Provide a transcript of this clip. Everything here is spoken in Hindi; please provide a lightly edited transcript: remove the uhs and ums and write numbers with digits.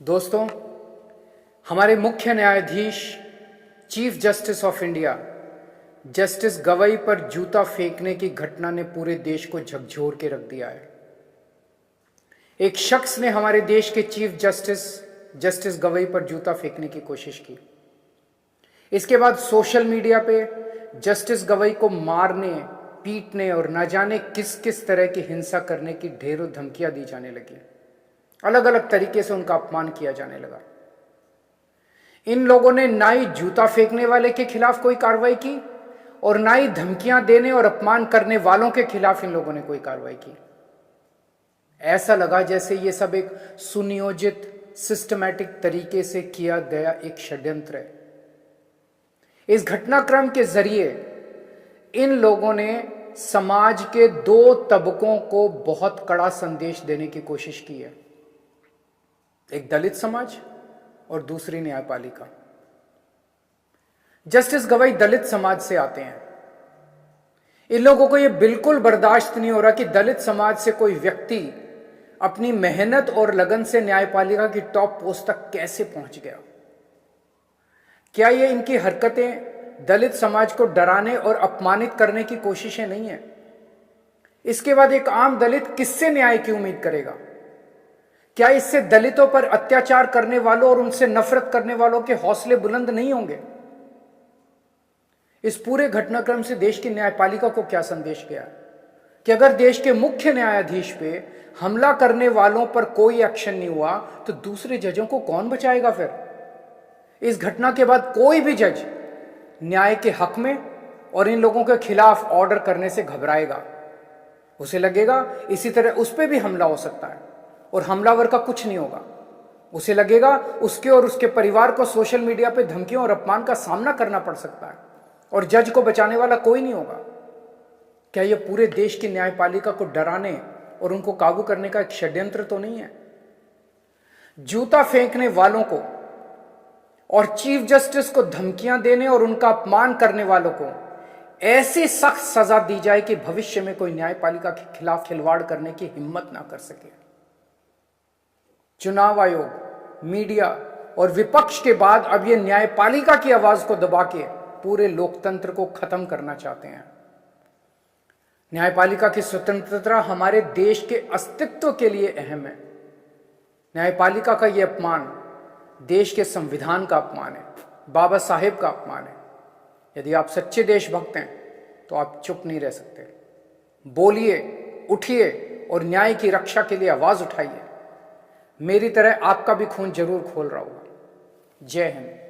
दोस्तों, हमारे मुख्य न्यायाधीश chief justice of India justice Gavai पर जूता फेंकने की घटना ने पूरे देश को झकझोर के रख दिया है। एक शख्स ने हमारे देश के चीफ जस्टिस गवई पर जूता फेंकने की कोशिश की। इसके बाद सोशल मीडिया पे जस्टिस गवई को मारने, पीटने और न जाने किस किस तरह की हिंसा करने की ढेरों धमकियां दी जाने लगी। अलग अलग तरीके से उनका अपमान किया जाने लगा। इन लोगों ने ना ही जूता फेंकने वाले के खिलाफ कोई कार्रवाई की और ना ही धमकियां देने और अपमान करने वालों के खिलाफ इन लोगों ने कोई कार्रवाई की। ऐसा लगा जैसे ये सब एक सुनियोजित सिस्टमैटिक तरीके से किया गया एक षड्यंत्र है। इस घटनाक्रम के जरिए इन लोगों ने समाज के दो तबकों को बहुत कड़ा संदेश देने की कोशिश की है, एक दलित समाज और दूसरी न्यायपालिका। जस्टिस गवई दलित समाज से आते हैं। इन लोगों को यह बिल्कुल बर्दाश्त नहीं हो रहा कि दलित समाज से कोई व्यक्ति अपनी मेहनत और लगन से न्यायपालिका की टॉप पोस्ट तक कैसे पहुंच गया। क्या ये इनकी हरकतें दलित समाज को डराने और अपमानित करने की कोशिशें नहीं है? इसके बाद एक आम दलित किससे न्याय की उम्मीद करेगा? क्या इससे दलितों पर अत्याचार करने वालों और उनसे नफरत करने वालों के हौसले बुलंद नहीं होंगे? इस पूरे घटनाक्रम से देश की न्यायपालिका को क्या संदेश गया कि अगर देश के मुख्य न्यायाधीश पे हमला करने वालों पर कोई एक्शन नहीं हुआ तो दूसरे जजों को कौन बचाएगा? फिर इस घटना के बाद कोई भी जज न्याय के हक में और इन लोगों के खिलाफ ऑर्डर करने से घबराएगा। उसे लगेगा इसी तरह उस पर भी हमला हो सकता है और हमलावर का कुछ नहीं होगा। उसे लगेगा उसके और उसके परिवार को सोशल मीडिया पे धमकियों और अपमान का सामना करना पड़ सकता है और जज को बचाने वाला कोई नहीं होगा। क्या यह पूरे देश की न्यायपालिका को डराने और उनको काबू करने का एक षड्यंत्र तो नहीं है? जूता फेंकने वालों को और चीफ जस्टिस को धमकियां देने और उनका अपमान करने वालों को ऐसी सख्त सजा दी जाए कि भविष्य में कोई न्यायपालिका के खिलाफ खिलवाड़ करने की हिम्मत ना कर सके। चुनाव आयोग, मीडिया और विपक्ष के बाद अब ये न्यायपालिका की आवाज को दबा के पूरे लोकतंत्र को खत्म करना चाहते हैं। न्यायपालिका की स्वतंत्रता हमारे देश के अस्तित्व के लिए अहम है। न्यायपालिका का यह अपमान देश के संविधान का अपमान है, बाबा साहेब का अपमान है। यदि आप सच्चे देशभक्त हैं तो आप चुप नहीं रह सकते। बोलिए, उठिए और न्याय की रक्षा के लिए आवाज उठाइए। मेरी तरह आपका भी खून जरूर खोल रहा होगा। जय हिंद।